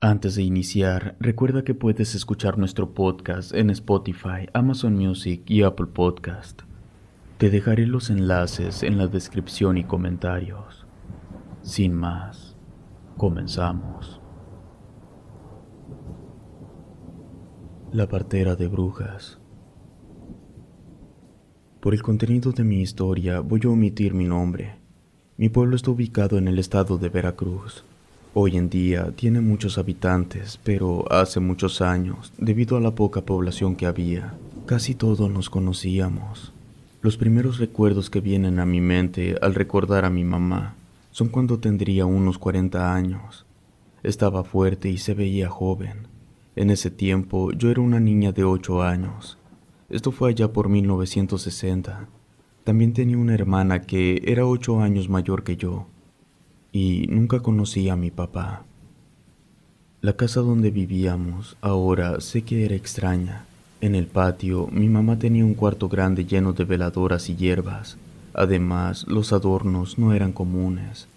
Antes de iniciar, recuerda que puedes escuchar nuestro podcast en Spotify, Amazon Music y Apple Podcast. Te dejaré los enlaces en la descripción y comentarios. Sin más, comenzamos. La partera de brujas. Por el contenido de mi historia voy a omitir mi nombre. Mi pueblo está ubicado en el estado de Veracruz. Hoy en día tiene muchos habitantes, pero hace muchos años, debido a la poca población que había, casi todos nos conocíamos. Los primeros recuerdos que vienen a mi mente al recordar a mi mamá son cuando tendría unos 40 años. Estaba fuerte y se veía joven. En ese tiempo yo era una niña de 8 años. Esto fue allá por 1960. También tenía una hermana que era 8 años mayor que yo. Y nunca conocí a mi papá. La casa donde vivíamos ahora sé que era extraña. En el patio, mi mamá tenía un cuarto grande lleno de veladoras y hierbas. Además, los adornos no eran comunes.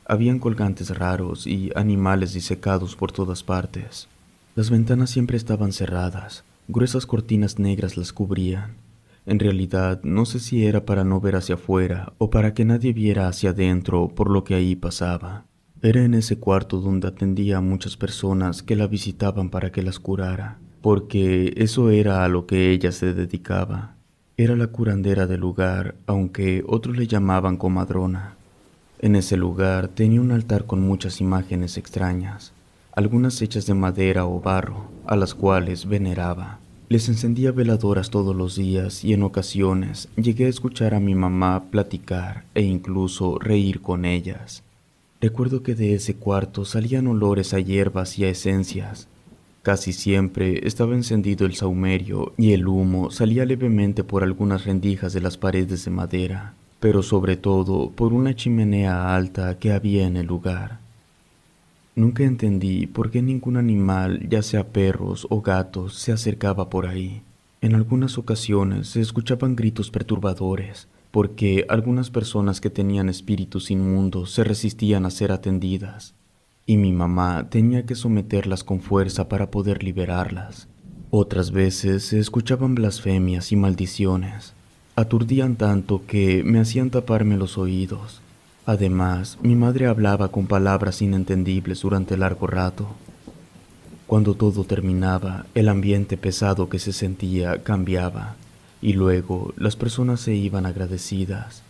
Habían colgantes raros y animales disecados por todas partes. Las ventanas siempre estaban cerradas, gruesas cortinas negras las cubrían. En realidad, no sé si era para no ver hacia afuera o para que nadie viera hacia adentro por lo que ahí pasaba. Era en ese cuarto donde atendía a muchas personas que la visitaban para que las curara, porque eso era a lo que ella se dedicaba. Era la curandera del lugar, aunque otros le llamaban comadrona. En ese lugar tenía un altar con muchas imágenes extrañas, algunas hechas de madera o barro, a las cuales veneraba. Les encendía veladoras todos los días y en ocasiones llegué a escuchar a mi mamá platicar e incluso reír con ellas. Recuerdo que de ese cuarto salían olores a hierbas y a esencias. Casi siempre estaba encendido el sahumerio y el humo salía levemente por algunas rendijas de las paredes de madera, pero sobre todo por una chimenea alta que había en el lugar. Nunca entendí por qué ningún animal, ya sea perros o gatos, se acercaba por ahí. En algunas ocasiones se escuchaban gritos perturbadores, porque algunas personas que tenían espíritus inmundos se resistían a ser atendidas, y mi mamá tenía que someterlas con fuerza para poder liberarlas. Otras veces se escuchaban blasfemias y maldiciones. Aturdían tanto que me hacían taparme los oídos. Además, mi madre hablaba con palabras inentendibles durante largo rato. Cuando todo terminaba, el ambiente pesado que se sentía cambiaba, y luego las personas se iban agradecidas.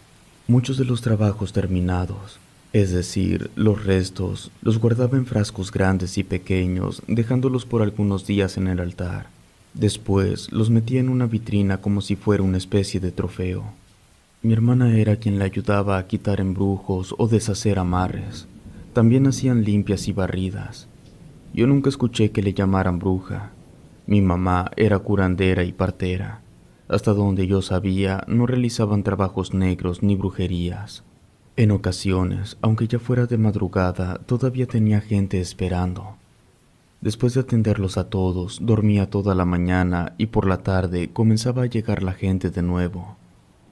Muchos de los trabajos terminados, es decir, los restos, los guardaba en frascos grandes y pequeños, dejándolos por algunos días en el altar. Después los metía en una vitrina como si fuera una especie de trofeo. Mi hermana era quien le ayudaba a quitar embrujos o deshacer amarres. También hacían limpias y barridas. Yo nunca escuché que le llamaran bruja. Mi mamá era curandera y partera. Hasta donde yo sabía, no realizaban trabajos negros ni brujerías. En ocasiones, aunque ya fuera de madrugada, todavía tenía gente esperando. Después de atenderlos a todos, dormía toda la mañana y por la tarde comenzaba a llegar la gente de nuevo.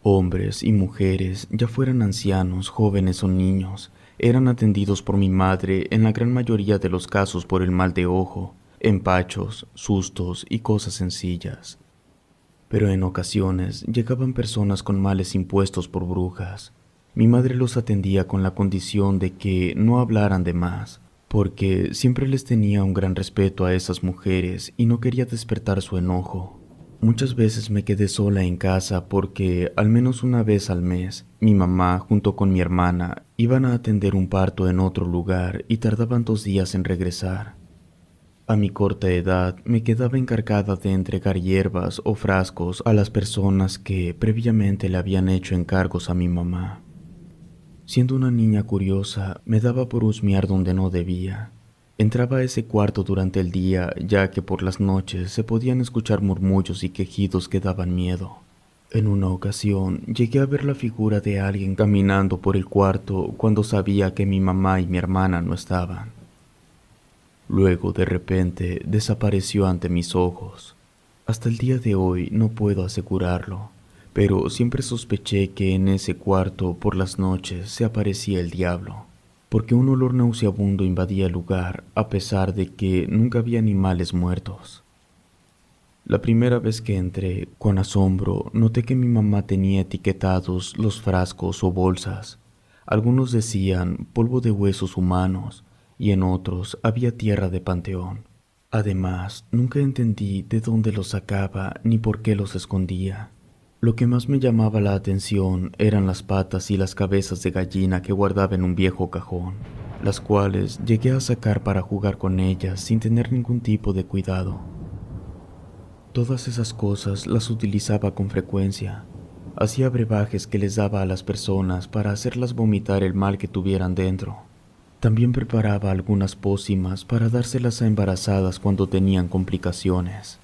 Hombres y mujeres, ya fueran ancianos, jóvenes o niños, eran atendidos por mi madre en la gran mayoría de los casos por el mal de ojo, empachos, sustos y cosas sencillas. Pero en ocasiones llegaban personas con males impuestos por brujas. Mi madre los atendía con la condición de que no hablaran de más, porque siempre les tenía un gran respeto a esas mujeres y no quería despertar su enojo. Muchas veces me quedé sola en casa porque, al menos una vez al mes, mi mamá junto con mi hermana iban a atender un parto en otro lugar y tardaban 2 días en regresar. A mi corta edad me quedaba encargada de entregar hierbas o frascos a las personas que previamente le habían hecho encargos a mi mamá. Siendo una niña curiosa, me daba por husmear donde no debía. Entraba a ese cuarto durante el día, ya que por las noches se podían escuchar murmullos y quejidos que daban miedo. En una ocasión, llegué a ver la figura de alguien caminando por el cuarto cuando sabía que mi mamá y mi hermana no estaban. Luego, de repente, desapareció ante mis ojos. Hasta el día de hoy no puedo asegurarlo, pero siempre sospeché que en ese cuarto por las noches se aparecía el diablo. porque un olor nauseabundo invadía el lugar a pesar de que nunca había animales muertos. La primera vez que entré, con asombro, noté que mi mamá tenía etiquetados los frascos o bolsas. Algunos decían polvo de huesos humanos y en otros había tierra de panteón. Además, nunca entendí de dónde los sacaba ni por qué los escondía. Lo que más me llamaba la atención eran las patas y las cabezas de gallina que guardaba en un viejo cajón, las cuales llegué a sacar para jugar con ellas sin tener ningún tipo de cuidado. Todas esas cosas las utilizaba con frecuencia. Hacía brebajes que les daba a las personas para hacerlas vomitar el mal que tuvieran dentro. También preparaba algunas pócimas para dárselas a embarazadas cuando tenían complicaciones.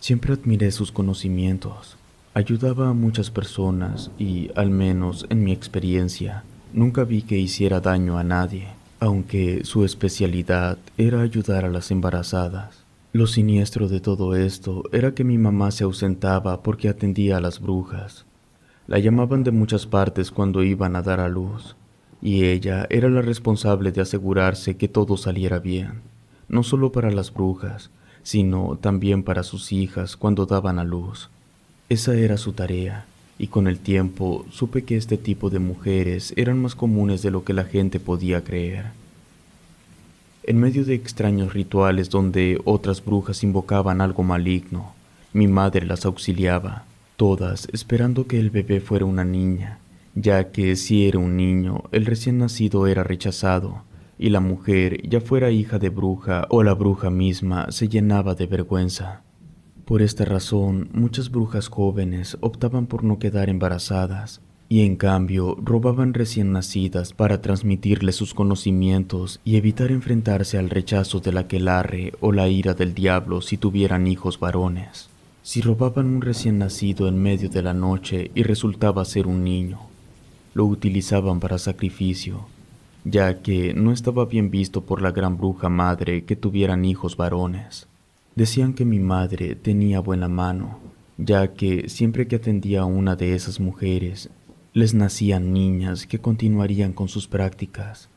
Siempre admiré sus conocimientos. Ayudaba a muchas personas y, al menos en mi experiencia, nunca vi que hiciera daño a nadie, aunque su especialidad era ayudar a las embarazadas. Lo siniestro de todo esto era que mi mamá se ausentaba porque atendía a las brujas. La llamaban de muchas partes cuando iban a dar a luz, y ella era la responsable de asegurarse que todo saliera bien, no solo para las brujas, sino también para sus hijas cuando daban a luz. Esa era su tarea, y con el tiempo supe que este tipo de mujeres eran más comunes de lo que la gente podía creer. En medio de extraños rituales donde otras brujas invocaban algo maligno, mi madre las auxiliaba, todas esperando que el bebé fuera una niña, ya que si era un niño, el recién nacido era rechazado, y la mujer, ya fuera hija de bruja o la bruja misma, se llenaba de vergüenza. Por esta razón, muchas brujas jóvenes optaban por no quedar embarazadas, y en cambio robaban recién nacidas para transmitirles sus conocimientos y evitar enfrentarse al rechazo del aquelarre o la ira del diablo si tuvieran hijos varones. Si robaban un recién nacido en medio de la noche y resultaba ser un niño, lo utilizaban para sacrificio, ya que no estaba bien visto por la gran bruja madre que tuvieran hijos varones. Decían que mi madre tenía buena mano, ya que siempre que atendía a una de esas mujeres, les nacían niñas que continuarían con sus prácticas.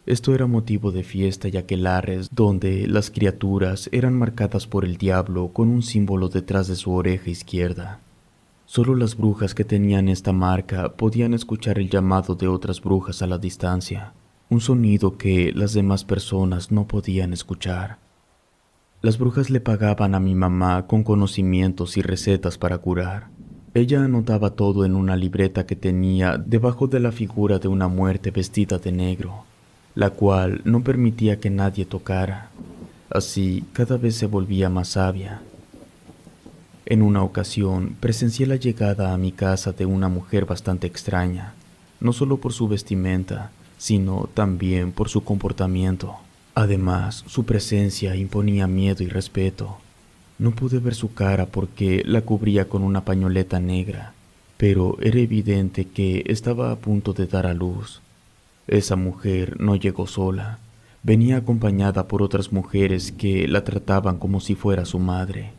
Esto era motivo de fiesta y aquelarres donde las criaturas eran marcadas por el diablo con un símbolo detrás de su oreja izquierda. Solo las brujas que tenían esta marca podían escuchar el llamado de otras brujas a la distancia, un sonido que las demás personas no podían escuchar. Las brujas le pagaban a mi mamá con conocimientos y recetas para curar. Ella anotaba todo en una libreta que tenía debajo de la figura de una muerte vestida de negro, la cual no permitía que nadie tocara. Así, cada vez se volvía más sabia. En una ocasión, presencié la llegada a mi casa de una mujer bastante extraña, no solo por su vestimenta, sino también por su comportamiento. Además, su presencia imponía miedo y respeto. No pude ver su cara porque la cubría con una pañoleta negra, pero era evidente que estaba a punto de dar a luz. Esa mujer no llegó sola, venía acompañada por otras mujeres que la trataban como si fuera su madre.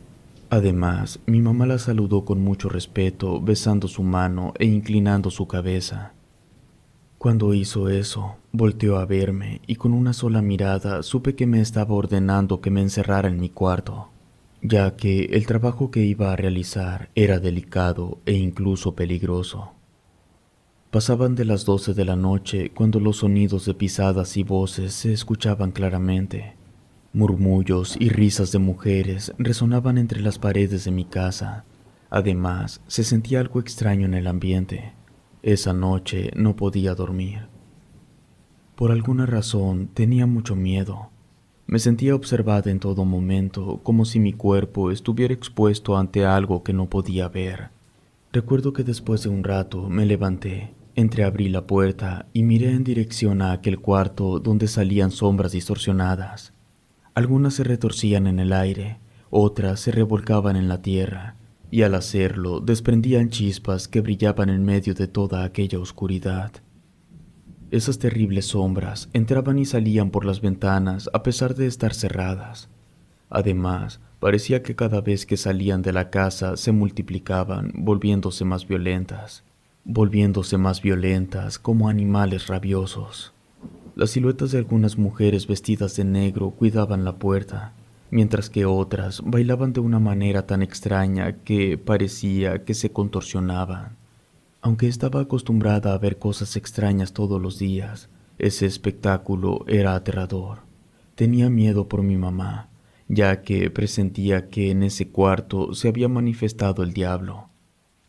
Además, mi mamá la saludó con mucho respeto, besando su mano e inclinando su cabeza. Cuando hizo eso, volteó a verme y con una sola mirada supe que me estaba ordenando que me encerrara en mi cuarto, ya que el trabajo que iba a realizar era delicado e incluso peligroso. Pasaban de las 12 de la noche cuando los sonidos de pisadas y voces se escuchaban claramente. Murmullos y risas de mujeres resonaban entre las paredes de mi casa. Además, se sentía algo extraño en el ambiente. Esa noche no podía dormir. Por alguna razón tenía mucho miedo. Me sentía observada en todo momento, como si mi cuerpo estuviera expuesto ante algo que no podía ver. Recuerdo que después de un rato me levanté, entreabrí la puerta y miré en dirección a aquel cuarto donde salían sombras distorsionadas. Algunas se retorcían en el aire, otras se revolcaban en la tierra, y al hacerlo desprendían chispas que brillaban en medio de toda aquella oscuridad. Esas terribles sombras entraban y salían por las ventanas a pesar de estar cerradas. Además, parecía que cada vez que salían de la casa se multiplicaban, volviéndose más violentas como animales rabiosos. Las siluetas de algunas mujeres vestidas de negro cuidaban la puerta, mientras que otras bailaban de una manera tan extraña que parecía que se contorsionaban. Aunque estaba acostumbrada a ver cosas extrañas todos los días, ese espectáculo era aterrador. Tenía miedo por mi mamá, ya que presentía que en ese cuarto se había manifestado el diablo.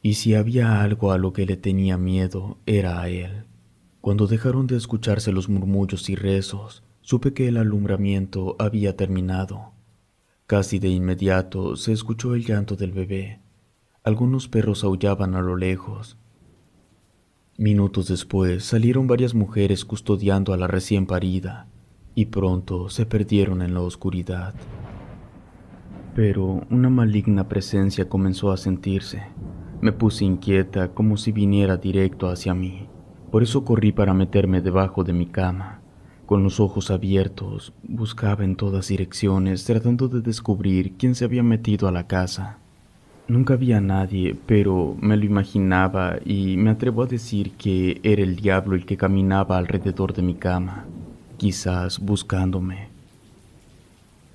Y si había algo a lo que le tenía miedo, era a él. Cuando dejaron de escucharse los murmullos y rezos, supe que el alumbramiento había terminado. Casi de inmediato se escuchó el llanto del bebé. Algunos perros aullaban a lo lejos. Minutos después salieron varias mujeres custodiando a la recién parida, y pronto se perdieron en la oscuridad. Pero una maligna presencia comenzó a sentirse. Me puse inquieta como si viniera directo hacia mí. Por eso corrí para meterme debajo de mi cama. Con los ojos abiertos, buscaba en todas direcciones tratando de descubrir quién se había metido a la casa. Nunca vi a nadie, pero me lo imaginaba y me atrevo a decir que era el diablo el que caminaba alrededor de mi cama, quizás buscándome.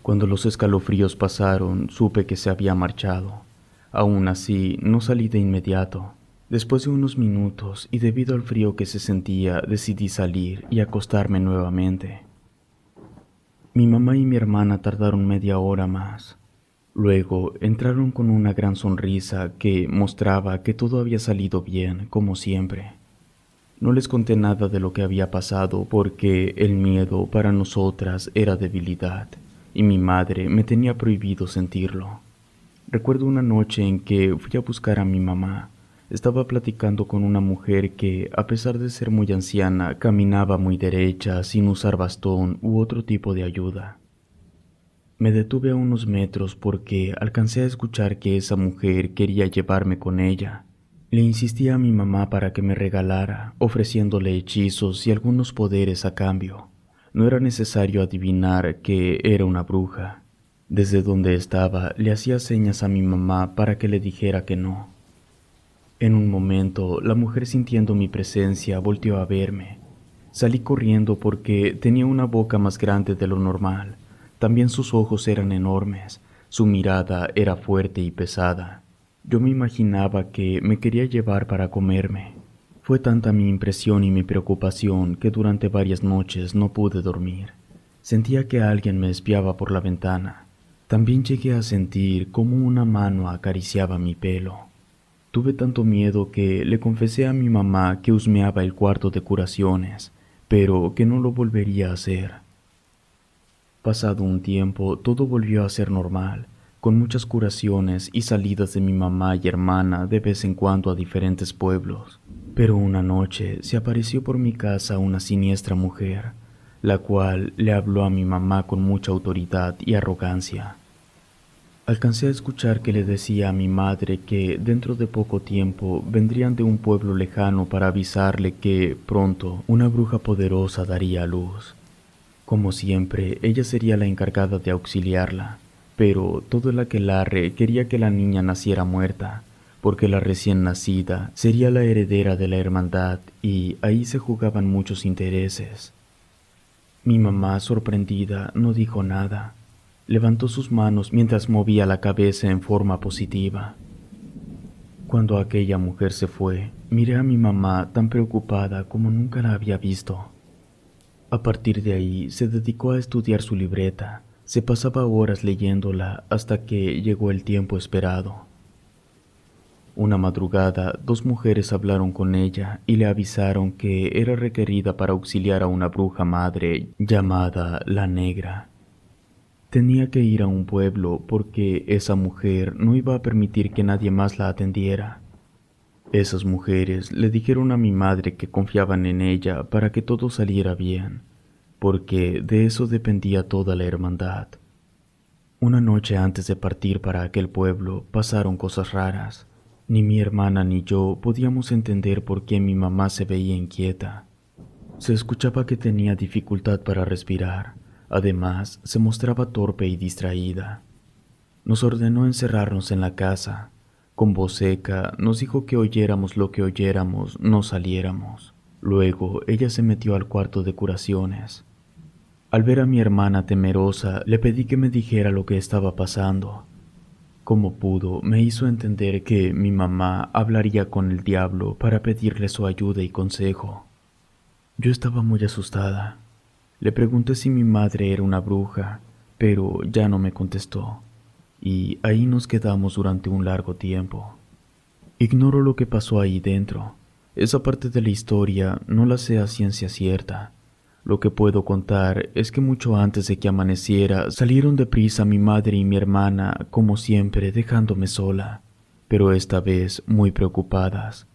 Cuando los escalofríos pasaron, supe que se había marchado. Aún así, no salí de inmediato. Después de unos minutos, y debido al frío que se sentía, decidí salir y acostarme nuevamente. Mi mamá y mi hermana tardaron media hora más. Luego entraron con una gran sonrisa que mostraba que todo había salido bien, como siempre. No les conté nada de lo que había pasado porque el miedo para nosotras era debilidad, y mi madre me tenía prohibido sentirlo. Recuerdo una noche en que fui a buscar a mi mamá. Estaba platicando con una mujer que, a pesar de ser muy anciana, caminaba muy derecha, sin usar bastón u otro tipo de ayuda. Me detuve a unos metros porque alcancé a escuchar que esa mujer quería llevarme con ella. Le insistí a mi mamá para que me regalara, ofreciéndole hechizos y algunos poderes a cambio. No era necesario adivinar que era una bruja. Desde donde estaba, le hacía señas a mi mamá para que le dijera que no. En un momento, la mujer, sintiendo mi presencia, volteó a verme. Salí corriendo porque tenía una boca más grande de lo normal. También sus ojos eran enormes, su mirada era fuerte y pesada. Yo me imaginaba que me quería llevar para comerme. Fue tanta mi impresión y mi preocupación que durante varias noches no pude dormir. Sentía que alguien me espiaba por la ventana. También llegué a sentir cómo una mano acariciaba mi pelo. Tuve tanto miedo que le confesé a mi mamá que husmeaba el cuarto de curaciones, pero que no lo volvería a hacer. Pasado un tiempo, todo volvió a ser normal, con muchas curaciones y salidas de mi mamá y hermana de vez en cuando a diferentes pueblos. Pero una noche se apareció por mi casa una siniestra mujer, la cual le habló a mi mamá con mucha autoridad y arrogancia. Alcancé a escuchar que le decía a mi madre que dentro de poco tiempo vendrían de un pueblo lejano para avisarle que pronto una bruja poderosa daría a luz. Como siempre, ella sería la encargada de auxiliarla, pero todo el aquelarre quería que la niña naciera muerta, porque la recién nacida sería la heredera de la hermandad y ahí se jugaban muchos intereses. Mi mamá, sorprendida, no dijo nada. Levantó sus manos mientras movía la cabeza en forma positiva. Cuando aquella mujer se fue, miré a mi mamá tan preocupada como nunca la había visto. A partir de ahí se dedicó a estudiar su libreta. Se pasaba horas leyéndola hasta que llegó el tiempo esperado. Una madrugada, dos mujeres hablaron con ella y le avisaron que era requerida para auxiliar a una bruja madre llamada La Negra. Tenía que ir a un pueblo porque esa mujer no iba a permitir que nadie más la atendiera. Esas mujeres le dijeron a mi madre que confiaban en ella para que todo saliera bien, porque de eso dependía toda la hermandad. Una noche antes de partir para aquel pueblo pasaron cosas raras. Ni mi hermana ni yo podíamos entender por qué mi mamá se veía inquieta. Se escuchaba que tenía dificultad para respirar. Además, se mostraba torpe y distraída. Nos ordenó encerrarnos en la casa. Con voz seca nos dijo que oyéramos lo que oyéramos, no saliéramos. Luego ella se metió al cuarto de curaciones. Al ver a mi hermana temerosa, le pedí que me dijera lo que estaba pasando. Como pudo, me hizo entender que mi mamá hablaría con el diablo para pedirle su ayuda y consejo. Yo estaba muy asustada. Le pregunté si mi madre era una bruja, pero ya no me contestó, y ahí nos quedamos durante un largo tiempo. Ignoro lo que pasó ahí dentro. Esa parte de la historia no la sé a ciencia cierta. Lo que puedo contar es que mucho antes de que amaneciera salieron deprisa mi madre y mi hermana, como siempre, dejándome sola, pero esta vez muy preocupadas.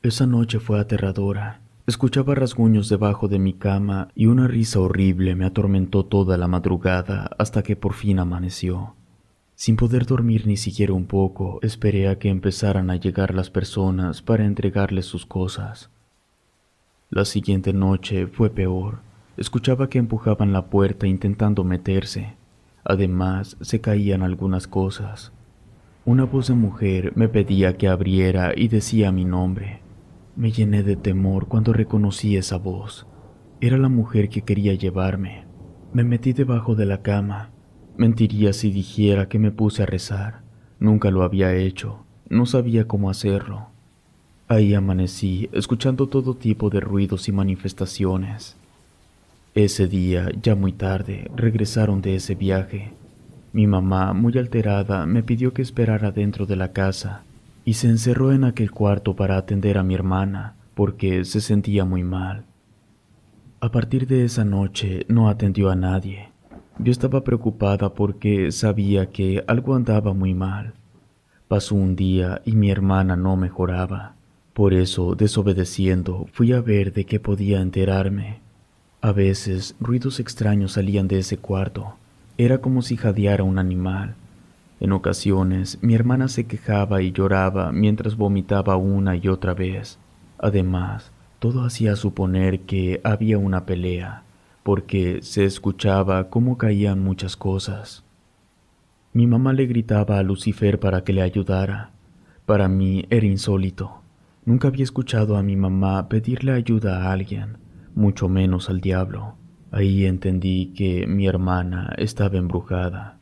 Esa noche fue aterradora. Escuchaba rasguños debajo de mi cama y una risa horrible me atormentó toda la madrugada hasta que por fin amaneció. Sin poder dormir ni siquiera un poco, esperé a que empezaran a llegar las personas para entregarles sus cosas. La siguiente noche fue peor. Escuchaba que empujaban la puerta intentando meterse. Además, se caían algunas cosas. Una voz de mujer me pedía que abriera y decía mi nombre. Me llené de temor cuando reconocí esa voz. Era la mujer que quería llevarme. Me metí debajo de la cama. Mentiría si dijera que me puse a rezar. Nunca lo había hecho. No sabía cómo hacerlo. Ahí amanecí, escuchando todo tipo de ruidos y manifestaciones. Ese día, ya muy tarde, regresaron de ese viaje. Mi mamá, muy alterada, me pidió que esperara dentro de la casa y se encerró en aquel cuarto para atender a mi hermana porque se sentía muy mal. A partir de esa noche no atendió a nadie. Yo estaba preocupada porque sabía que algo andaba muy mal. Pasó un día y mi hermana no mejoraba. Por eso, desobedeciendo, fui a ver de qué podía enterarme. A veces, ruidos extraños salían de ese cuarto. Era como si jadeara un animal. En ocasiones, mi hermana se quejaba y lloraba mientras vomitaba una y otra vez. Además, todo hacía suponer que había una pelea, porque se escuchaba cómo caían muchas cosas. Mi mamá le gritaba a Lucifer para que le ayudara. Para mí era insólito. Nunca había escuchado a mi mamá pedirle ayuda a alguien, mucho menos al diablo. Ahí entendí que mi hermana estaba embrujada.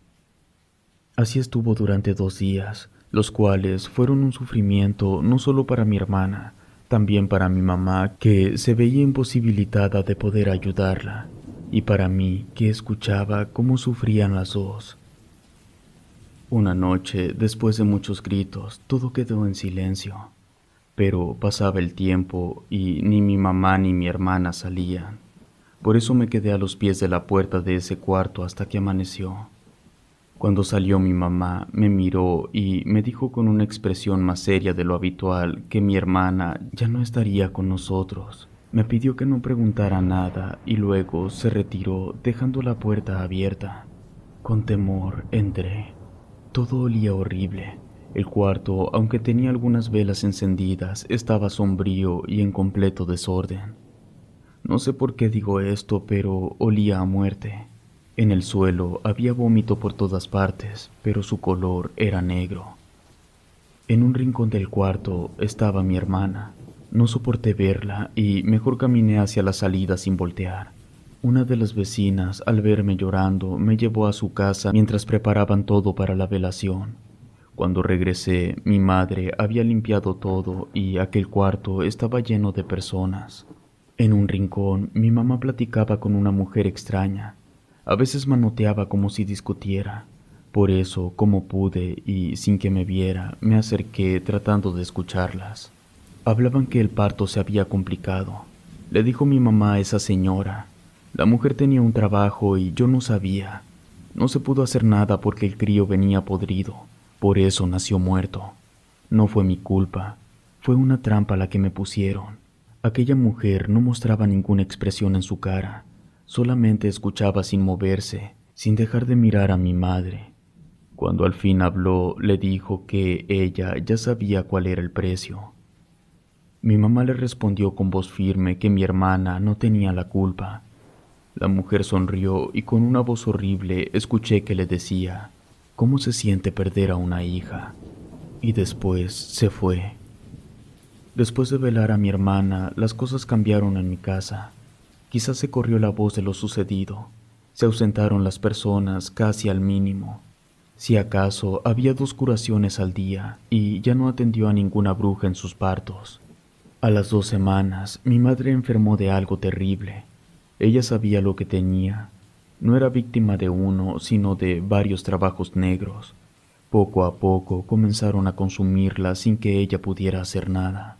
Así estuvo durante 2 días, los cuales fueron un sufrimiento no solo para mi hermana, también para mi mamá, que se veía imposibilitada de poder ayudarla, y para mí, que escuchaba cómo sufrían las dos. Una noche, después de muchos gritos, todo quedó en silencio, pero pasaba el tiempo y ni mi mamá ni mi hermana salían. Por eso me quedé a los pies de la puerta de ese cuarto hasta que amaneció. Cuando salió mi mamá, me miró y me dijo con una expresión más seria de lo habitual que mi hermana ya no estaría con nosotros. Me pidió que no preguntara nada y luego se retiró dejando la puerta abierta. Con temor entré. Todo olía horrible. El cuarto, aunque tenía algunas velas encendidas, estaba sombrío y en completo desorden. No sé por qué digo esto, pero olía a muerte. En el suelo había vómito por todas partes, pero su color era negro. En un rincón del cuarto estaba mi hermana. No soporté verla y mejor caminé hacia la salida sin voltear. Una de las vecinas, al verme llorando, me llevó a su casa mientras preparaban todo para la velación. Cuando regresé, mi madre había limpiado todo y aquel cuarto estaba lleno de personas. En un rincón, mi mamá platicaba con una mujer extraña. A veces manoteaba como si discutiera. Por eso, como pude y sin que me viera, me acerqué tratando de escucharlas. Hablaban que el parto se había complicado. Le dijo mi mamá a esa señora. La mujer tenía un trabajo y yo no sabía. No se pudo hacer nada porque el crío venía podrido. Por eso nació muerto. No fue mi culpa. Fue una trampa la que me pusieron. Aquella mujer no mostraba ninguna expresión en su cara. Solamente escuchaba sin moverse, sin dejar de mirar a mi madre. Cuando al fin habló, le dijo que ella ya sabía cuál era el precio. Mi mamá le respondió con voz firme que mi hermana no tenía la culpa. La mujer sonrió y con una voz horrible escuché que le decía, ¿cómo se siente perder a una hija? Y después se fue. Después de velar a mi hermana, las cosas cambiaron en mi casa. Quizás se corrió la voz de lo sucedido. Se ausentaron las personas casi al mínimo. Si acaso había 2 curaciones al día y ya no atendió a ninguna bruja en sus partos. A las 2 semanas, mi madre enfermó de algo terrible. Ella sabía lo que tenía. No era víctima de uno, sino de varios trabajos negros. Poco a poco comenzaron a consumirla sin que ella pudiera hacer nada.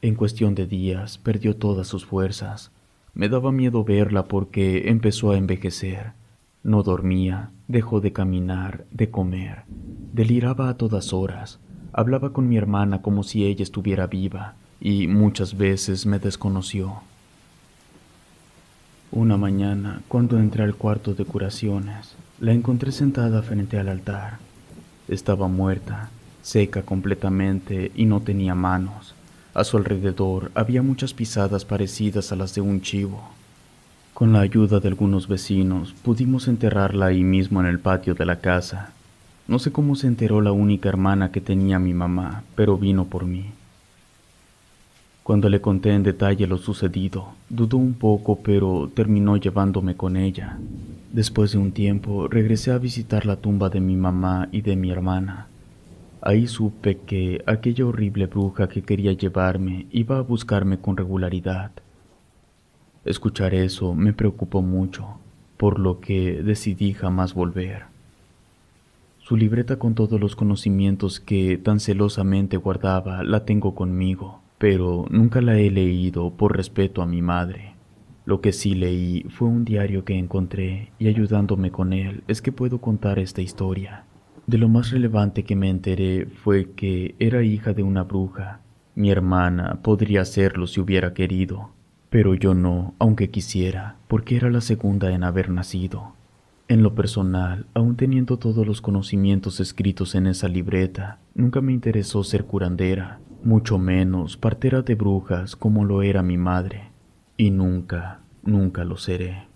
En cuestión de días, perdió todas sus fuerzas. Me daba miedo verla porque empezó a envejecer. No dormía, dejó de caminar, de comer. Deliraba a todas horas. Hablaba con mi hermana como si ella estuviera viva, y muchas veces me desconoció. Una mañana, cuando entré al cuarto de curaciones, la encontré sentada frente al altar. Estaba muerta, seca completamente y no tenía manos. A su alrededor había muchas pisadas parecidas a las de un chivo. Con la ayuda de algunos vecinos, pudimos enterrarla ahí mismo en el patio de la casa. No sé cómo se enteró la única hermana que tenía mi mamá, pero vino por mí. Cuando le conté en detalle lo sucedido, dudó un poco, pero terminó llevándome con ella. Después de un tiempo, regresé a visitar la tumba de mi mamá y de mi hermana. Ahí supe que aquella horrible bruja que quería llevarme iba a buscarme con regularidad. Escuchar eso me preocupó mucho, por lo que decidí jamás volver. Su libreta con todos los conocimientos que tan celosamente guardaba la tengo conmigo, pero nunca la he leído por respeto a mi madre. Lo que sí leí fue un diario que encontré y ayudándome con él es que puedo contar esta historia. De lo más relevante que me enteré fue que era hija de una bruja. Mi hermana podría serlo si hubiera querido, pero yo no, aunque quisiera, porque era la segunda en haber nacido. En lo personal, aun teniendo todos los conocimientos escritos en esa libreta, nunca me interesó ser curandera, mucho menos partera de brujas como lo era mi madre. Y nunca, nunca lo seré.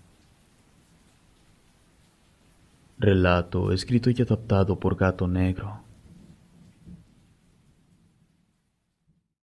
Relato escrito y adaptado por Gato Negro.